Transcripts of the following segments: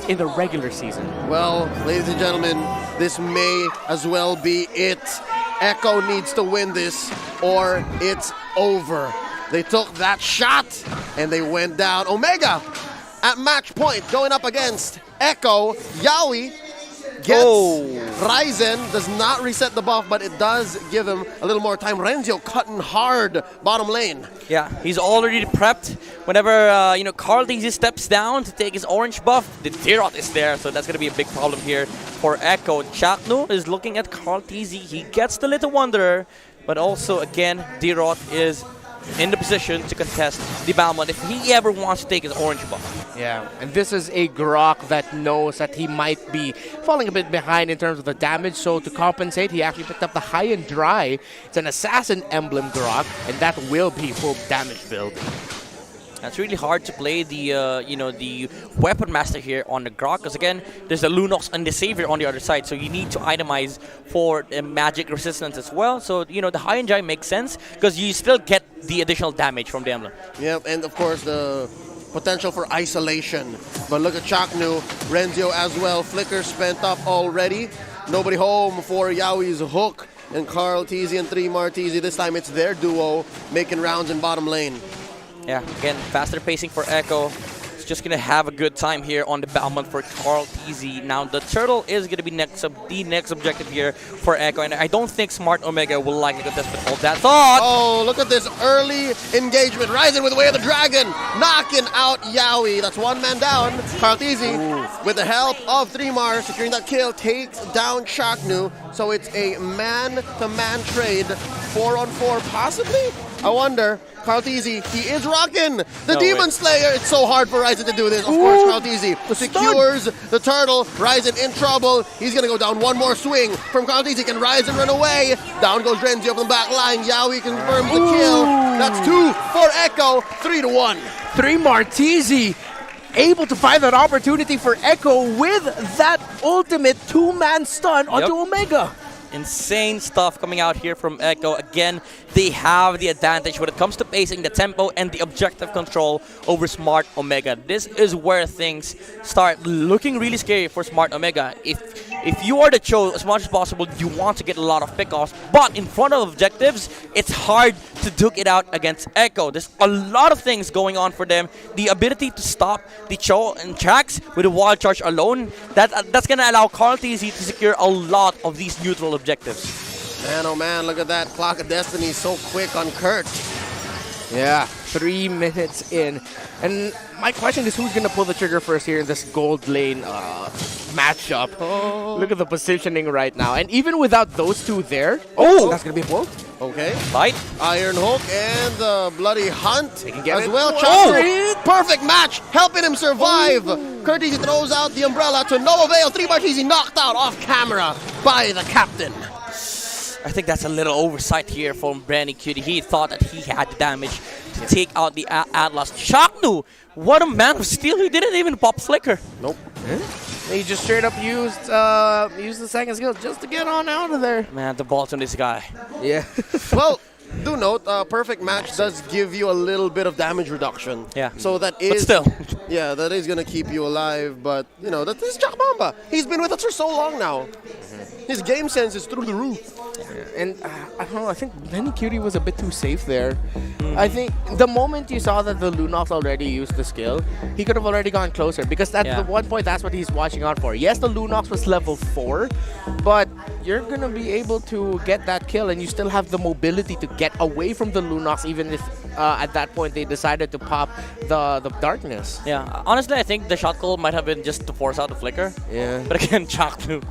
in the regular season. Well, ladies and gentlemen, this may as well be it. Echo needs to win this or it's over. They took that shot and they went down. Omega at match point going up against Echo. Yaoi gets Ryzen, does not reset the buff, but it does give him a little more time. Renzio cutting hard bottom lane. Yeah, he's already prepped. Whenever Carl Daisy steps down to take his orange buff, the Tirot is there, so that's going to be a big problem here for Echo. Chaknu is looking at Carl Daisy. He gets the Little Wanderer, but also, again, Tirot is in the position to contest the Balmond if he ever wants to take his orange buff. Yeah, and this is a Grok that knows that he might be falling a bit behind in terms of the damage, so to compensate, he actually picked up the high and dry. It's an Assassin Emblem Grok, and that will be full damage build. It's really hard to play the the Weapon Master here on the Grok, because again, there's the Lunox and the Savior on the other side, so you need to itemize for magic resistance as well. So, the high and dry makes sense, because you still get the additional damage from the emblem. Yeah, and of course the potential for isolation. But look at Chaknu, Renzio as well. Flicker spent up already. Nobody home for Yaoi's hook. And Carl Teasy and 3 Marteezy. This time it's their duo making rounds in bottom lane. Yeah, again, faster pacing for Echo. It's just going to have a good time here on the Balmond for Carl Teasy. Now, the Turtle is going to be the next objective here for Echo, and I don't think Smart Omega will likely contest with all that thought. Oh, look at this early engagement. Ryzen with the Way of the Dragon, knocking out Yaoi. That's one man down. Carl Teasy, with the help of 3mar, securing that kill, takes down Chaknu. So it's a man-to-man trade, 4-on-4 possibly? I wonder. Carl Teasy, he is rocking the Demon Slayer. It's so hard for Ryzen to do this. Of course, Carl Teasy secures the Turtle. Ryzen in trouble. He's going to go down. One more swing from Carl Teasy. Can Ryzen run away? Down goes Renzio from the back line. Yaoi confirms the kill. That's 2 for Echo. 3-1. 3 Marteezy able to find that opportunity for Echo with that ultimate 2-man stun onto Omega. Insane stuff coming out here from Echo. Again, they have the advantage when it comes to pacing, the tempo, and the objective control over Smart Omega. This is where things start looking really scary for Smart Omega. If you are the Cho, as much as possible, you want to get a lot of pickoffs, but in front of objectives, it's hard to duke it out against Echo. There's a lot of things going on for them. The ability to stop the Cho and tracks with a wall charge alone, that's going to allow Carl Teasy to secure a lot of these neutral objectives. Man, oh man, look at that. Clock of Destiny so quick on Kurt. Yeah, 3 minutes in. And my question is, who's going to pull the trigger first here in this gold lane matchup? Oh. Look at the positioning right now. And even without those two there, that's going to be a pull. Okay. Fight. Iron Hook and the Bloody Hunt as well. Perfect match, helping him survive. Curtis throws out the umbrella to no avail. 3 Marteezy knocked out off camera by the captain. I think that's a little oversight here from Brandy Cutie. He thought that he had the damage to take out the Atlas. Chaknu, what a man of steel. He didn't even pop Flicker. Nope. He just straight up used the second skill just to get on out of there. Man, the balls on this guy. Yeah. Well, do note, perfect match does give you a little bit of damage reduction. Yeah. So that is... But still. Yeah, that is going to keep you alive. But, that is Jack Mamba. He's been with us for so long now. His game sense is through the roof. And I don't know, I think Benny Cutie was a bit too safe there. I think the moment you saw that the Lunox already used the skill, he could have already gone closer, because at the one point, that's what he's watching out for. Yes, the Lunox was level 4, but you're going to be able to get that kill, and you still have the mobility to get away from the Lunox, even if at that point they decided to pop the darkness. Yeah, honestly, I think the shot call might have been just to force out the Flicker. Yeah. But again, Chaknu,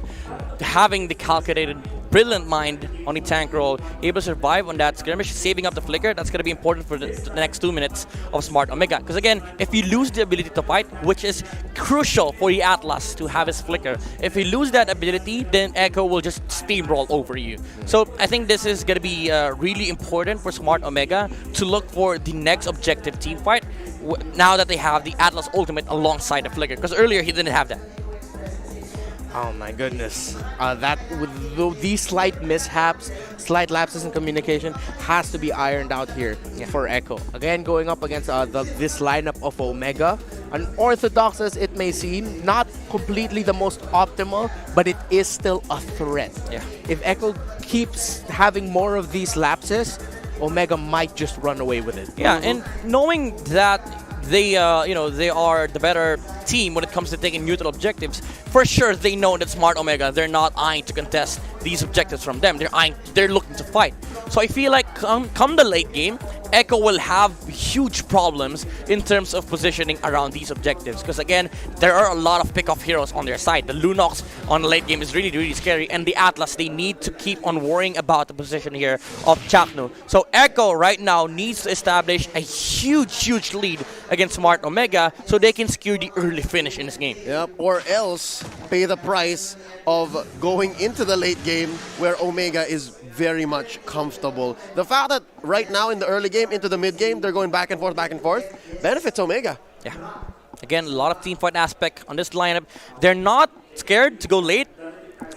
having the calculated brilliant mind on the tank roll, able to survive on that skirmish, saving up the Flicker. That's going to be important for the next 2 minutes of Smart Omega. Because again, if you lose the ability to fight, which is crucial for the Atlas to have his Flicker, if you lose that ability, then Echo will just steamroll over you. So I think this is going to be really important for Smart Omega to look for the next objective team fight now that they have the Atlas Ultimate alongside the Flicker. Because earlier he didn't have that. Oh my goodness. That with these slight mishaps, slight lapses in communication has to be ironed out here for Echo. Again, going up against this lineup of Omega. Unorthodox as it may seem, not completely the most optimal, but it is still a threat. Yeah. If Echo keeps having more of these lapses, Omega might just run away with it. Yeah, and knowing that they are the better team when it comes to taking neutral objectives, for sure they know that Smart Omega, they're not eyeing to contest these objectives from them. They're looking to fight. So I feel like come the late game, Echo will have huge problems in terms of positioning around these objectives. Because again, there are a lot of pick-off heroes on their side. The Lunox on the late game is really, really scary. And the Atlas, they need to keep on worrying about the position here of Chaknu. So Echo right now needs to establish a huge, huge lead against Smart Omega so they can secure the early finish in this game. Yep, or else pay the price of going into the late game where Omega is very much comfortable. The fact that right now in the early game into the mid game, they're going back and forth, benefits Omega. Yeah. Again, a lot of team fight aspect on this lineup. They're not scared to go late.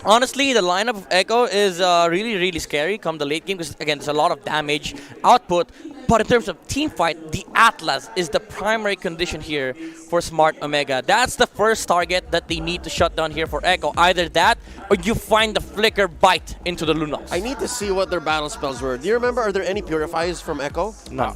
Honestly, the lineup of Echo is really, really scary come the late game because, again, there's a lot of damage output. But in terms of team fight, the Atlas is the primary condition here for Smart Omega. That's the first target that they need to shut down here for Echo. Either that or you find the Flicker bite into the Lunox. I need to see what their battle spells were. Do you remember, are there any purifies from Echo? No,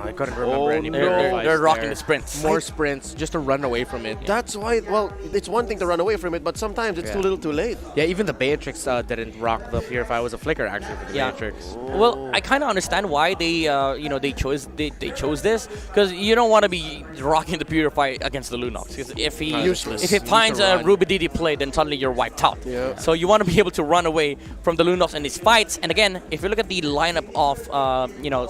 I couldn't remember any. They're rocking the sprints. More sprints just to run away from it. That's why, well, it's one thing to run away from it, but sometimes it's too little too late. Yeah, even the Beatrix didn't rock the Purify. It was a Flicker actually for the Beatrix. Well, I kind of understand why they chose this, because you don't want to be rocking the Purify against the Lunox. Because if he finds a Ruby DD play, then suddenly you're wiped out. Yeah. So you want to be able to run away from the Lunox in these fights. And again, if you look at the lineup of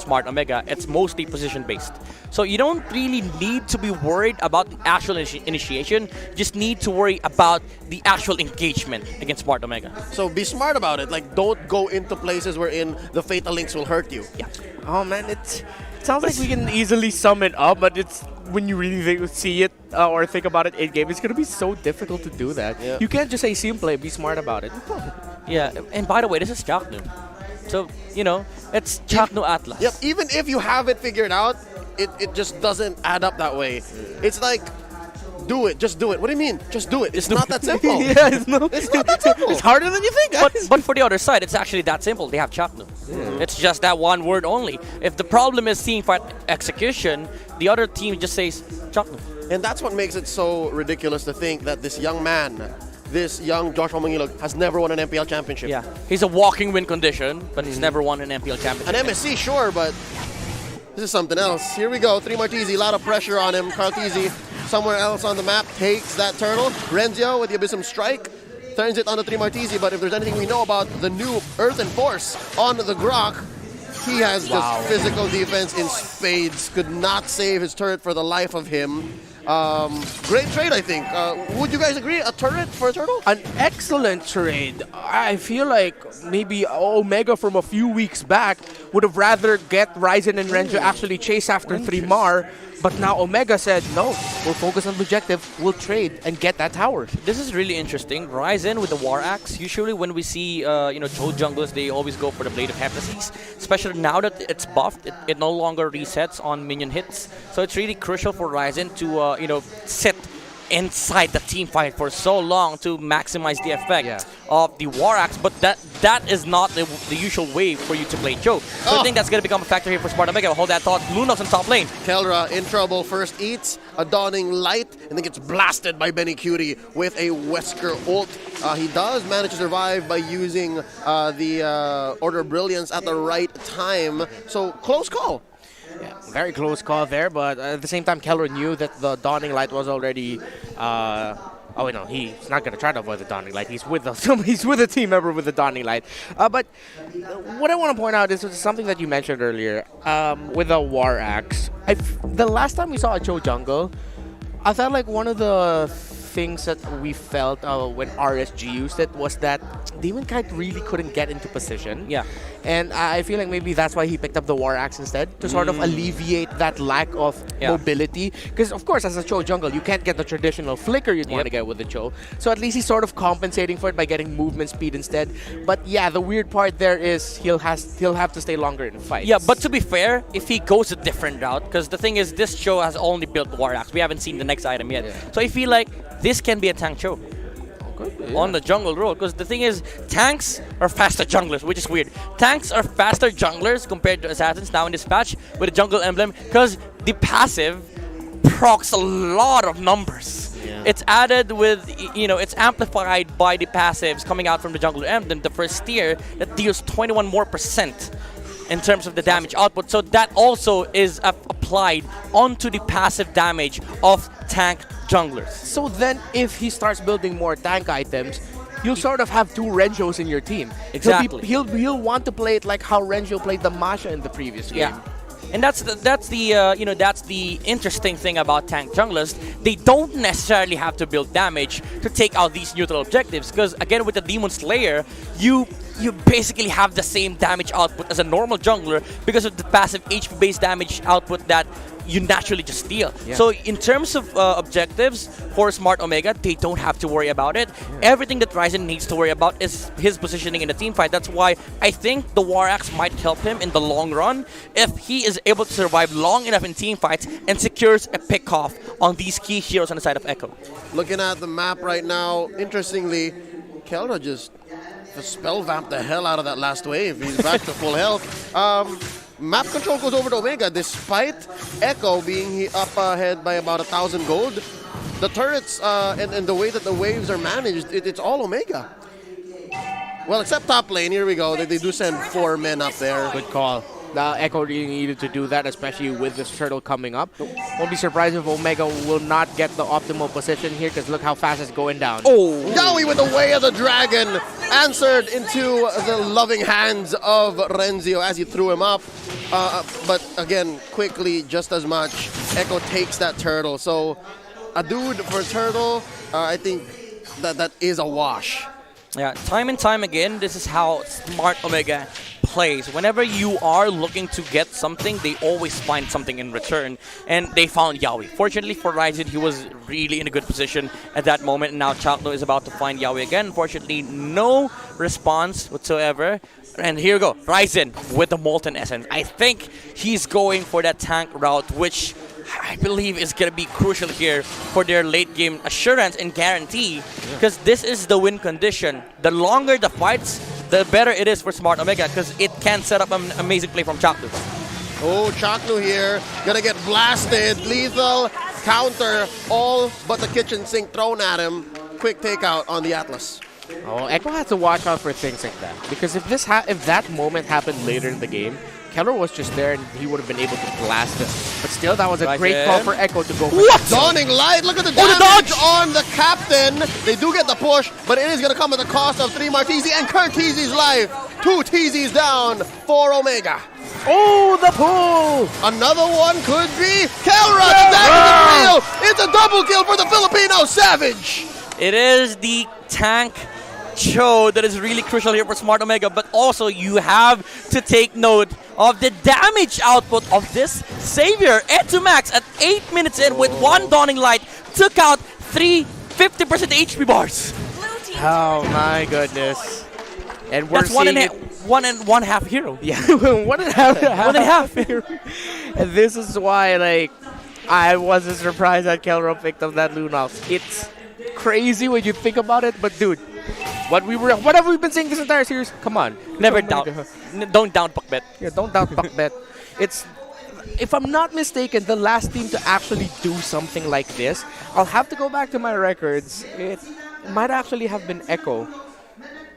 Smart Omega, it's mostly position based. So you don't really need to be worried about the actual initiation. You just need to worry about the actual engagement against Smart Omega. So be smart about it. Like, don't go into places wherein the Fatal Links will hurt you. Yeah. Oh man, it sounds like we can easily sum it up, but it's when you really see it or think about it in game, it's gonna be so difficult to do that. Yeah. You can't just say simple, be smart about it. Yeah, and by the way, this is Chaknu. So, it's Chaknu Atlas. Yep, even if you have it figured out, it just doesn't add up that way. It's like, do it, just do it. What do you mean? Just do it. It's not that simple. Yeah, it's not that simple. It's harder than you think, guys. But for the other side, it's actually that simple. They have Chaknu. It's just that one word only. If the problem is team fight execution, the other team just says Chaknu. And that's what makes it so ridiculous to think that this young man, this young Joshua Mangilog, has never won an MPL championship. Yeah, he's a walking win condition, but he's never won an MPL championship. An MSC, sure, but this is something else. Here we go. Terimakasih, a lot of pressure on him. Kartizi, somewhere else on the map, takes that turtle. Renzio with the Abyssum Strike turns it onto Terimakasih, but if there's anything we know about the new Earthen Force on the Grok, he has just physical defense in spades. Could not save his turret for the life of him. Great trade, I think. Would you guys agree? A turret for a turtle? An excellent trade. I feel like maybe Omega from a few weeks back would have rather get Ryzen and Renzo actually chase after 3-Mar. But now Omega said, no, we'll focus on the objective, we'll trade and get that tower. This is really interesting. Ryzen with the War Axe, usually when we see Joe junglers, they always go for the Blade of Hephaestus. Especially now that it's buffed, it no longer resets on minion hits. So it's really crucial for Ryzen to sit inside the team fight for so long to maximize the effect of the War Axe, but that is not the usual way for you to play Joe. So I think that's going to become a factor here for Smart Omega. Hold that thought. Lunox in top lane. Kelra in trouble. First eats a dawning light and then gets blasted by Benny Cutie with a Wesker ult. He does manage to survive by using the Order of Brilliance at the right time. So close call. Yeah, very close call there, but at the same time, Keller knew that the Dawning Light was already... he's not going to try to avoid the Dawning Light. He's with he's with a team member with the Dawning Light. But what I want to point out is something that you mentioned earlier with the War Axe. The last time we saw a Cho jungle, I felt like one of the things that we felt when RSG used it was that Demon Kite really couldn't get into position. Yeah. And I feel like maybe that's why he picked up the War Axe instead, to sort of alleviate that lack of mobility. Because, of course, as a Cho jungle, you can't get the traditional flicker you'd want to get with the Cho. So at least he's sort of compensating for it by getting movement speed instead. But yeah, the weird part there is he'll have to stay longer in fights. Yeah, but to be fair, if he goes a different route, because the thing is, this Cho has only built War Axe. We haven't seen the next item yet. Yeah. So I feel like this can be a tank Cho. On the jungle role, because the thing is, tanks are faster junglers, which is weird. Tanks are faster junglers compared to assassins now in this patch with the jungle emblem, because the passive procs a lot of numbers. Yeah. It's added with, it's amplified by the passives coming out from the jungle emblem, the first tier that deals 21% more in terms of the damage output. So that also is applied onto the passive damage of tank junglers. So then, if he starts building more tank items, you'll sort of have two Renjos in your team. Exactly. He'll want to play it like how Renjo played the Masha in the previous game. Yeah. And that's the interesting thing about tank junglers. They don't necessarily have to build damage to take out these neutral objectives, because again, with the Demon Slayer, you basically have the same damage output as a normal jungler because of the passive HP based damage output that you naturally just deal. Yeah. So in terms of objectives for Smart Omega, they don't have to worry about it. Yeah. Everything that Ryzen needs to worry about is his positioning in the team fight. That's why I think the War Axe might help him in the long run if he is able to survive long enough in team fights and secures a pick-off on these key heroes on the side of Echo. Looking at the map right now, interestingly, Kelra just spell vamped the hell out of that last wave. He's back to full health. Map control goes over to Omega despite Echo being up ahead by about 1,000 gold. The turrets and the way that the waves are managed, it's all Omega. Well, except top lane. Here we go. They do send 4 men up there. Good call. Echo really needed to do that, especially with this turtle coming up. Won't be surprised if Omega will not get the optimal position here, because look how fast it's going down. Oh, Yawi with the Way of the Dragon answered into the loving hands of Renzio as he threw him up. But again, quickly, just as much, Echo takes that turtle. So a dude for turtle, I think that is a wash. Yeah, time and time again, this is how Smart Omega plays. Whenever you are looking to get something, they always find something in return. And they found Yawi. Fortunately for Ryzen, he was really in a good position at that moment. And now Chakno is about to find Yawi again. Unfortunately, no response whatsoever. And here we go, Ryzen with the Molten Essence. I think he's going for that tank route, which I believe is going to be crucial here for their late game assurance and guarantee, because this is the win condition. The longer the fights, the better it is for Smart Omega, because it can set up an amazing play from Chaknu. Oh, Chaknu here, gonna get blasted. Lethal counter, all but the kitchen sink thrown at him. Quick takeout on the Atlas. Oh, Echo has to watch out for things like that, because if that moment happened later in the game, Keller was just there and he would have been able to blast it. But still, that was a great call for Echo to go for what? Dawning Light, look at the damage on the captain. They do get the push, but it is going to come at the cost of 3 Martizi and Kurtizi's life. 2 TZs down for Omega. Oh, the pull! Another one could be Kelra. The damage is real. It's a double kill for the Filipino Savage. It is the tank Cho that is really crucial here for Smart Omega, but also you have to take note of the damage output of this Savior. Ed to max at 8 minutes in with 1 Dawning Light, took out 3 50% HP bars. Oh my goodness. And we're That's one and one half hero. Yeah, 1.5 1 and a half hero. And this is why, like, I wasn't surprised that Kelro picked up that Lunox. It's crazy when you think about it, but dude, what have we been saying this entire series? Come on. Never doubt. Don't doubt Puckbet. Yeah, don't doubt Puckbet. It's, if I'm not mistaken, the last team to actually do something like this, I'll have to go back to my records. It might actually have been Echo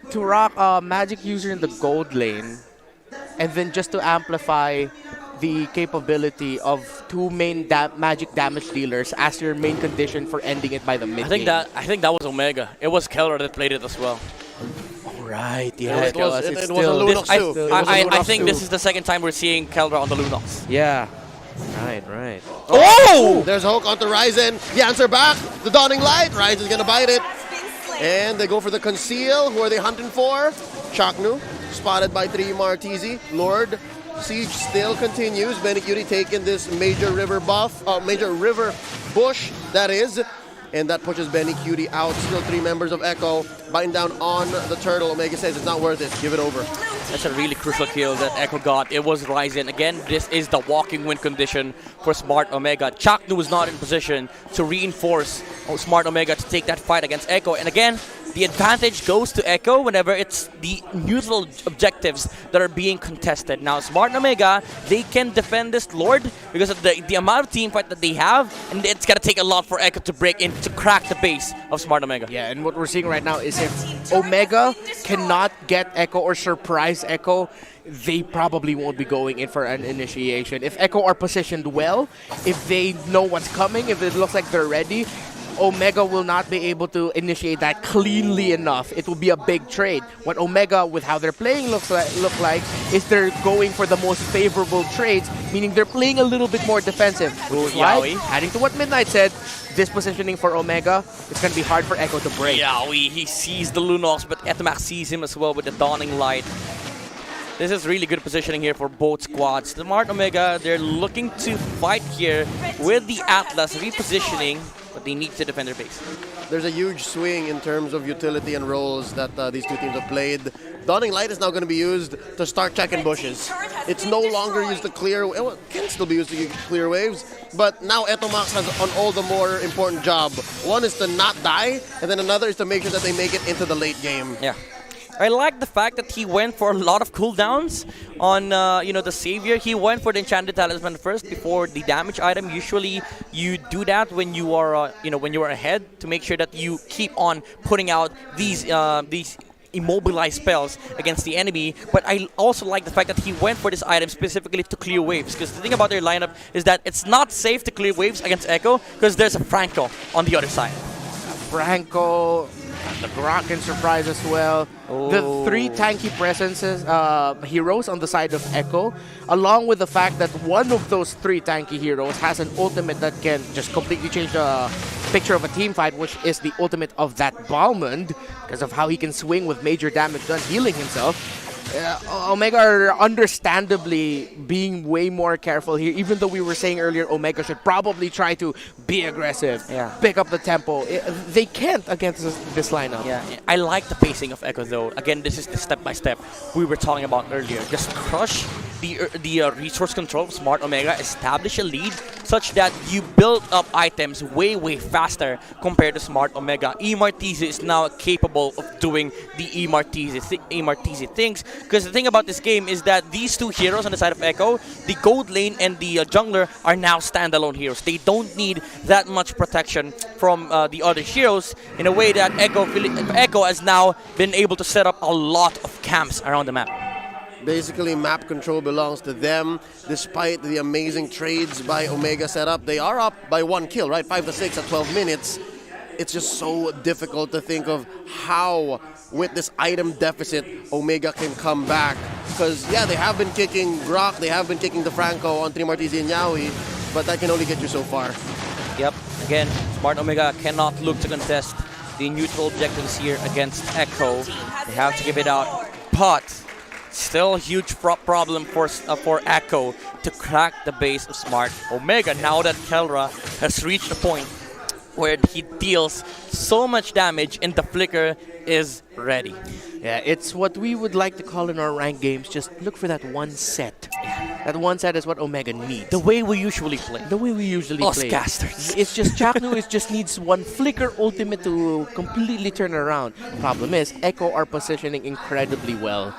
to rock a magic user in the gold lane, and then just to amplify the capability of 2 main magic damage dealers as your main condition for ending it by the mid game. I think that was Omega. It was Keller that played it as well. Oh, right, yeah. It was a Lunox too. I think this is the second time we're seeing Keller on the Lunox. Yeah. Right. Oh! There's a hook onto Ryzen. The answer back. The dawning light. Ryzen's gonna bite it. And they go for the conceal. Who are they hunting for? Chaknu. Spotted by Terimakasih. Lord. Siege still continues. Benikuri taking this major river bush, that is. And that pushes Benikuri out. Still 3 members of Echo biting down on the turtle. Omega says it's not worth it. Give it over. That's a really crucial kill that Echo got. It was Ryzen. Again, this is the walking win condition for Smart Omega. Chaknu was not in position to reinforce Smart Omega to take that fight against Echo. And again, the advantage goes to Echo whenever it's the neutral objectives that are being contested. Now, Smart Omega, they can defend this Lord because of the amount of team fight that they have, and it's going to take a lot for Echo to break in, to crack the base of Smart Omega. Yeah, and what we're seeing right now is if Omega cannot get Echo or surprise Echo, they probably won't be going in for an initiation. If Echo are positioned well, if they know what's coming, if it looks like they're ready, Omega will not be able to initiate that cleanly enough. It will be a big trade. What Omega, with how they're playing, look like is they're going for the most favorable trades, meaning they're playing a little bit more defensive. Yaoi. Adding to what Midnight said, this positioning for Omega, it's going to be hard for Echo to break. Yaoi, he sees the Lunox, but Etimax sees him as well with the dawning light. This is really good positioning here for both squads. Smart Omega, they're looking to fight here with the Atlas repositioning, but they need to defend their base. There's a huge swing in terms of utility and roles that these two teams have played. Dawning Light is now going to be used to start checking bushes. It's no longer used to clear, well, it can still be used to clear waves, but now Etomax has an all the more important job. One is to not die, and then another is to make sure that they make it into the late game. Yeah. I like the fact that he went for a lot of cooldowns on, the Savior. He went for the Enchanted Talisman first before the damage item. Usually, you do that when you are, when you are ahead to make sure that you keep on putting out these immobilized spells against the enemy. But I also like the fact that he went for this item specifically to clear waves, because the thing about their lineup is that it's not safe to clear waves against Echo because there's a Franco on the other side. Franco, the Grok can surprise as well. Oh. The 3 tanky presences, heroes on the side of Echo, along with the fact that one of those 3 tanky heroes has an ultimate that can just completely change the picture of a team fight, which is the ultimate of that Balmond, because of how he can swing with major damage done healing himself. Omega are understandably being way more careful here, even though we were saying earlier Omega should probably try to be aggressive, pick up the tempo. They can't against this lineup. Yeah, I like the pacing of Echo though. Again, this is the step-by-step we were talking about earlier. Just crush the resource control of Smart Omega, establish a lead such that you build up items way faster compared to Smart Omega. Martese is now capable of doing the Martese things, because the thing about this game is that these 2 heroes on the side of Echo, the gold lane and the jungler, are now standalone heroes. They don't need that much protection from the other heroes, in a way that Echo has now been able to set up a lot of camps around the map. Basically, map control belongs to them. Despite the amazing trades by Omega setup, they are up by 1 kill, right? 5-6 at 12 minutes. It's just so difficult to think of how, with this item deficit, Omega can come back. Because, yeah, they have been kicking Grok, they have been kicking the Franco on Terimakasih and Yaoi, but that can only get you so far. Yep, again, Smart Omega cannot look to contest the neutral objectives here against Echo. They have to give it out, but still a huge problem for Echo to crack the base of Smart Omega now that Kelra has reached a point where he deals so much damage and the flicker is ready. Yeah, it's what we would like to call in our ranked games, just look for that one set. That one set is what Omega needs. The way we usually play. The way we usually Us play. casters. It's just Chaknu just needs one flicker ultimate to completely turn around. Problem is, Echo are positioning incredibly well.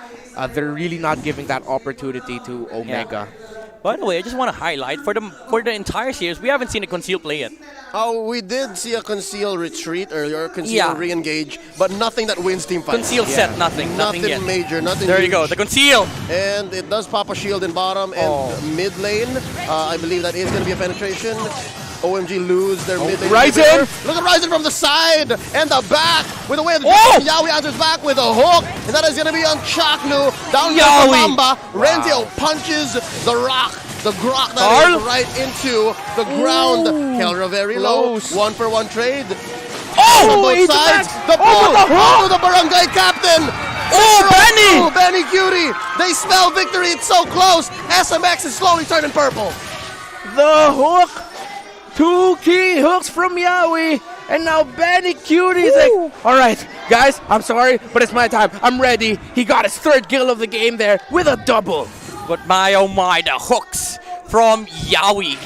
They're really not giving that opportunity to Omega. Yeah. By the way, I just want to highlight, for the entire series, we haven't seen a conceal play yet. Oh, we did see a conceal retreat earlier, conceal re-engage, but nothing that wins team fights. Conceal set, nothing yet. Major, nothing There huge. you go, the conceal! And it does pop a shield in bottom and mid lane. I believe that is going to be a penetration. OMG lose their mid lane. Ryzen! Look at Ryzen from the side and the back with a way of Yaoi answers back with a hook, and that is going to be on Chaknu. Down goes the Mamba. Renzio punches the rock The grok that Carl? is right into the ground. Kelra very low. Close. 1-for-1 trade. Oh, On both he's sides. back. The Oh, pull the hook. to the barangay captain. Oh, Benny! Oh, Benny Cutie. They smell victory. It's so close. SMX is slowly turning purple. The hook. 2 key hooks from Yawi. And now Benny Cutie's like, all right, guys, I'm sorry, but it's my time. I'm ready. He got his 3rd kill of the game there with a double. But my oh my, the hooks from Yawi.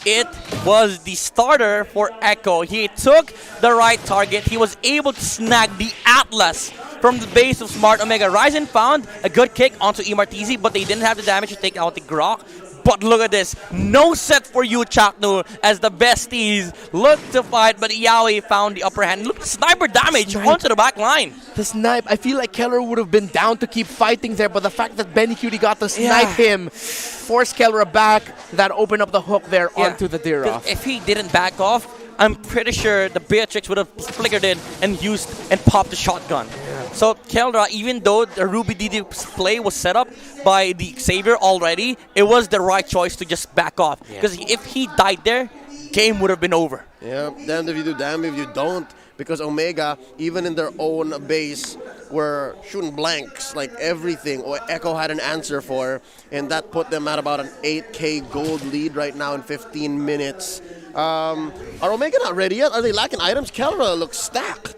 It was the starter for Echo. He took the right target. He was able to snag the Atlas from the base of Smart Omega. Ryzen found a good kick onto Martizi, but they didn't have the damage to take out the Grok. But look at this. No set for you, Chaknu, as the besties look to fight, but Yawi found the upper hand. Look at the sniper damage onto the back line. The snipe, I feel like Keller would have been down to keep fighting there, but the fact that Benny Cutie got to snipe him forced Keller back. That opened up the hook there onto the Dirov. If he didn't back off, I'm pretty sure the Beatrix would have flickered in and used and popped the shotgun. So Keldra, even though the Ruby DD play was set up by the Xavier already, it was the right choice to just back off. Because if he died there, game would have been over. Yeah, damned if you do, damned if you don't. Because Omega, even in their own base, were shooting blanks, like everything Echo had an answer for, and that put them at about an 8K gold lead right now in 15 minutes. Are Omega not ready yet? Are they lacking items? Kelra looks stacked.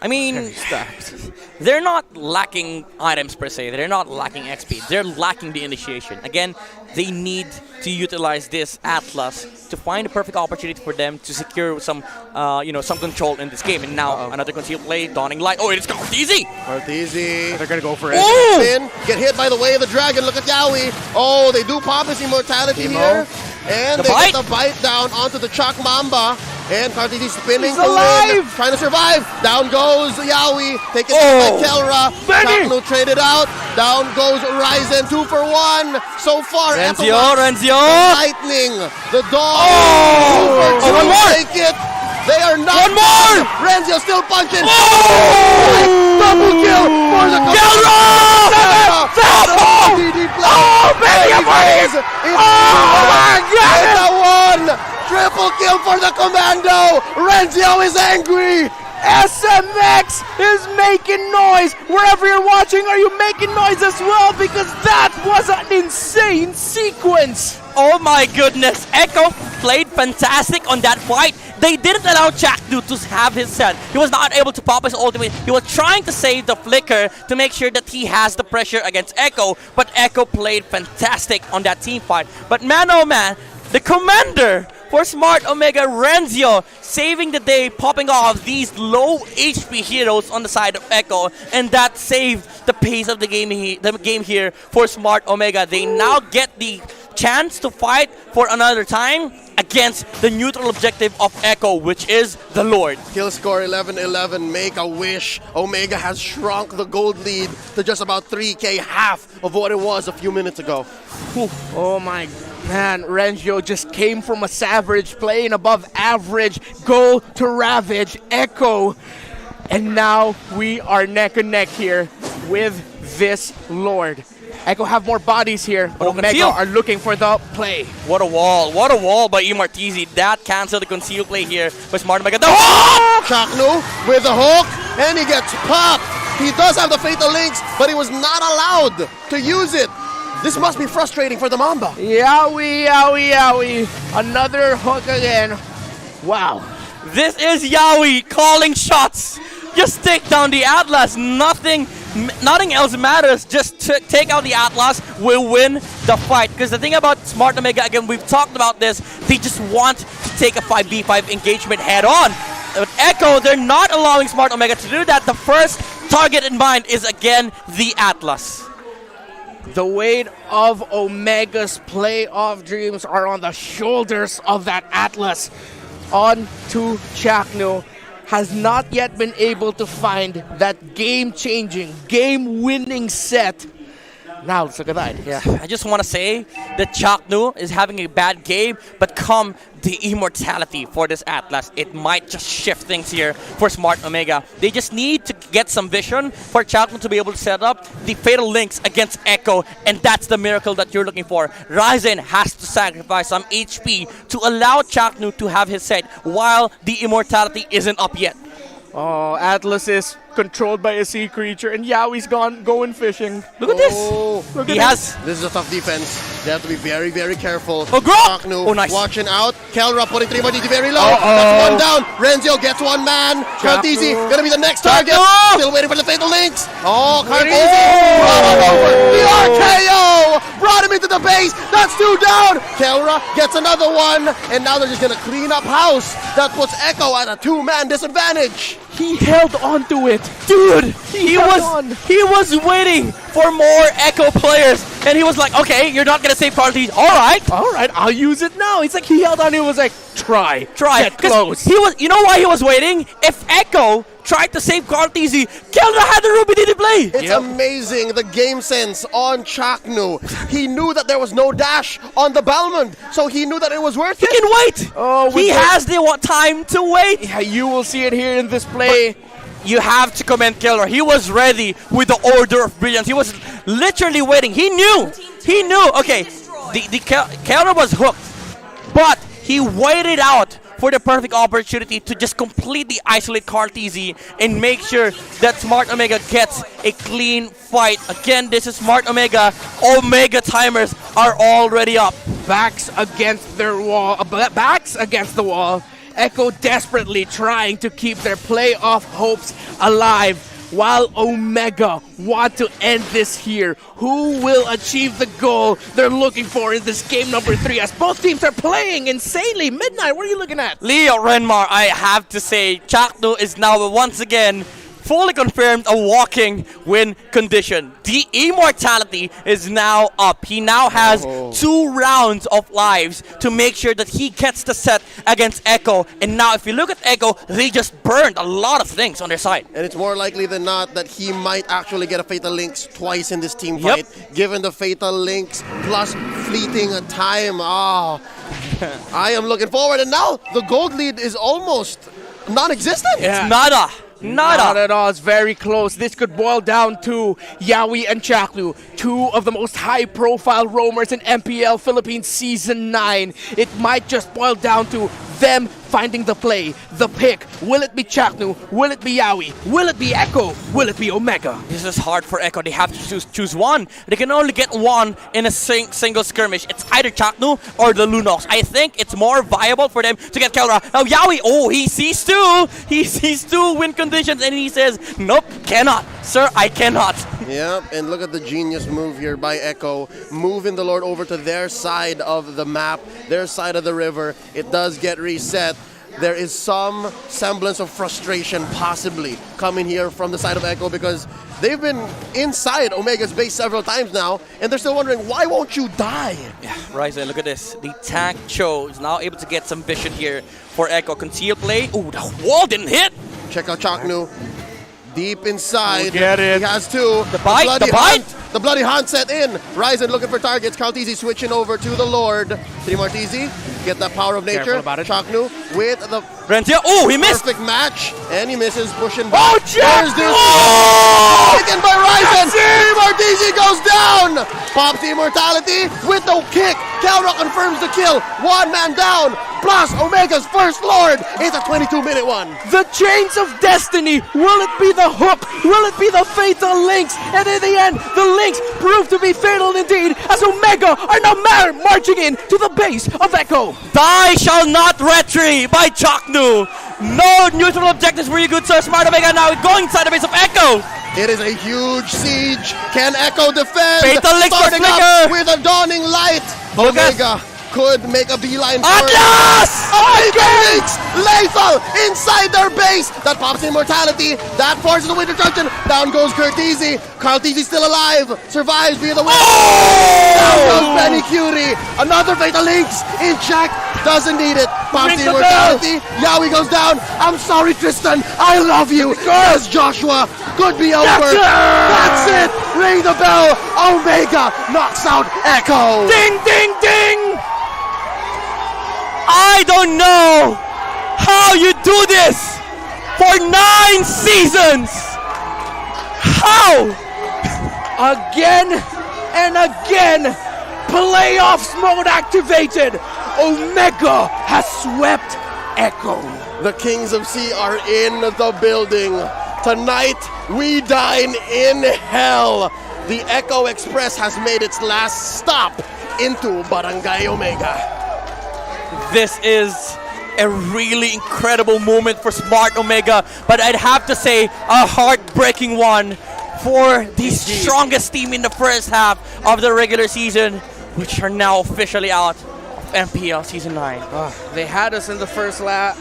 I mean, they're not lacking items per se. They're not lacking XP. They're lacking the initiation. Again, they need to utilize this Atlas to find a perfect opportunity for them to secure some, some control in this game. And now another concealed play, dawning light. Oh, it's Martizi. Martizi. They're gonna go for it. Spin, get hit by the way of the dragon. Look at Yawi. Oh, they do pop his immortality here. And they get the bite down onto the Chak Mamba. And Cartizi spinning to win, trying to survive. Down goes Yawi, taken by Kelra. Chaknu traded out. Down goes Ryzen, 2 for 1. So far, Renzio. Lightning, the dog. 2 for 2. One more. Take it. They are not. One more. Renzio still punching. Double kill for the Kelra! baby, oh my God! It's a 1. Triple kill for the Commando! Renzio is angry! SMX is making noise! Wherever you're watching, are you making noise as well? Because that was an insane sequence! Oh my goodness, Echo played fantastic on that fight. They didn't allow Chakdu to have his set. He was not able to pop his ultimate. He was trying to save the flicker to make sure that he has the pressure against Echo, but Echo played fantastic on that team fight. But man oh man, the commander for Smart Omega, Renzio, saving the day, popping off these low HP heroes on the side of Echo, and that saved the pace of the game here for Smart Omega. They now get the chance to fight for another time against the neutral objective of Echo, which is the Lord. Kill score 11-11, make a wish. Omega has shrunk the gold lead to just about 3K, half of what it was a few minutes ago. Oh my man, Renzio just came from a savage, playing above average, go to ravage Echo. And now we are neck and neck here with this Lord. Echo have more bodies here, but Omega are looking for the play. What a wall by Martizi. That canceled the conceal play here by Smart Omega. Chaknu with the hook, and he gets popped. He does have the Fatal Links, but he was not allowed to use it. This must be frustrating for the Mamba. Yowie, yowie, yowie. Another hook again. Wow. This is Yawi calling shots. Just take down the Atlas. Nothing else matters. Just take out the Atlas. We'll win the fight. Because the thing about Smart Omega, again, we've talked about this. They just want to take a 5v5 engagement head on. But Echo, they're not allowing Smart Omega to do that. The first target in mind is, again, the Atlas. The weight of Omega's playoff dreams are on the shoulders of that Atlas. On to Chaknu. Has not yet been able to find that game-changing, game-winning set. Now let's look at that. Yeah, I just want to say that Chaknu is having a bad game, but come the immortality for this Atlas, it might just shift things here for Smart Omega. They just need to get some vision for Chaknu to be able to set up the Fatal Links against Echo, and that's the miracle that you're looking for. Ryzen has to sacrifice some HP to allow Chaknu to have his set while the immortality isn't up yet. Oh, Atlas is controlled by a sea creature, and Yowi's going fishing. Look at this. Look He at has... This is a tough defense. They have to be very, very careful. Oh, Grok! Chaknu Oh, nice. watching out. Kelra putting Terimakasih very low. Uh-oh. That's one down. Renzio gets one man. Kartizi gonna be the next target. Chaknu! Still waiting for the Fatal Links. Oh, Ready? Kartizi brought him over. The RKO brought him into the base. That's two down. Kelra gets another one. And now they're just gonna clean up house. That puts Echo at a two-man disadvantage. He held on to it. Dude, he was waiting for more Echo players, and he was like, okay, you're not gonna save Kartizi. All right, I'll use it now. It's like he held on. He was like, try. Get 'Cause close. He was. You know why he was waiting? If Echo tried to save Kartizi, Kelra had the Ruby DD play. It's amazing, the game sense on Chaknu. He knew that there was no dash on the Balmond, so he knew that it was worth He it. can wait. Oh, he has the time to wait. Yeah, you will see it here in this play. You have to commend Kelra. He was ready with the Order of Brilliance. He was literally waiting. He knew. Okay, Kelra was hooked, but he waited out for the perfect opportunity to just completely isolate Kartizi and make sure that Smart Omega gets a clean fight. Again, this is Smart Omega. Omega timers are already up. Backs against their wall. Backs against the wall. Echo desperately trying to keep their playoff hopes alive, while Omega want to end this here. Who will achieve the goal they're looking for in this game number 3, as both teams are playing insanely? Midnight, what are you looking at? Leo Renmar, I have to say, Chaknu is now once again fully confirmed a walking win condition. The immortality is now up. He now has 2 rounds of lives to make sure that he gets the set against Echo. And now if you look at Echo, they just burned a lot of things on their side. And it's more likely than not that he might actually get a Fatal Links twice in this team fight, given the Fatal Links plus fleeting time. I am looking forward. And now the gold lead is almost non-existent. Yeah. It's nada. Not at all. It's very close. This could boil down to Yowi and Chaknu, 2 of the most high-profile roamers in MPL Philippines Season 9. It might just boil down to them finding the play, the pick. Will it be Chaknu? Will it be Yowi? Will it be Echo? Will it be Omega? This is hard for Echo. They have to choose one. They can only get one in a single skirmish. It's either Chaknu or the Lolos. I think it's more viable for them to get Kelra. Now Yowi, he sees 2. He sees 2 win conditions and he says, nope, cannot. Sir, I cannot. Yeah, and look at the genius move here by Echo, moving the Lord over to their side of the map, their side of the river. It does get reset. There is some semblance of frustration possibly coming here from the side of Echo, because they've been inside Omega's base several times now, and they're still wondering, why won't you die? Yeah, Ryzen, look at this. The tank Cho is now able to get some vision here for Echo. Conceal play. Ooh, the wall didn't hit. Check out Chaknu. Deep inside. Get it. He has 2. The bite. The bloody hunt set in. Ryzen looking for targets. Kartizi switching over to the Lord. Terimakasih, get that power of nature. Careful about it. Chaknu with the Renzio. Oh, he missed. perfect match. And he misses, pushing back. Oh, Jack! Taken by Ryzen. Terimakasih goes down. Pops the immortality with the kick. Kelra confirms the kill. 1 man down. Plus Omega's first Lord. It's a 22-minute one. The chains of destiny. Will it be the hook? Will it be the fatal links? And in the end, the links prove to be fatal indeed, as Omega are now marching in to the base of Echo. Die shall not retreat by Chaknu. No neutral objectives for you, good sir. Smart Omega now going inside the base of Echo. It is a huge siege. Can Echo defend? Fatal Links for Starting Flicker. up with a dawning light. Focus. Omega could make a beeline for Atlas! Omega Links lethal inside their base. That pops immortality. That forces the Winter Junction. Down goes Kartizi. Kartizi still alive. Survives via the win. Down goes Benny Curie. Another Fatal Links in check. doesn't need it. Bouncy Ring the immortality. Yaoi goes down. I'm sorry, Tristan. I love you. Yes, Joshua. Could be over. That's it. Ring the bell. Omega knocks out Echo. Ding, ding, ding! I don't know how you do this for 9 seasons. How? Again and again, playoffs mode activated. Omega has swept Echo. The Kings of Sea are in the building. Tonight, we dine in hell. The Echo Express has made its last stop into Barangay Omega. This is a really incredible moment for Smart Omega, but I'd have to say a heartbreaking one for the strongest team in the first half of the regular season, which are now officially out of MPL Season 9. They had us in the first lap.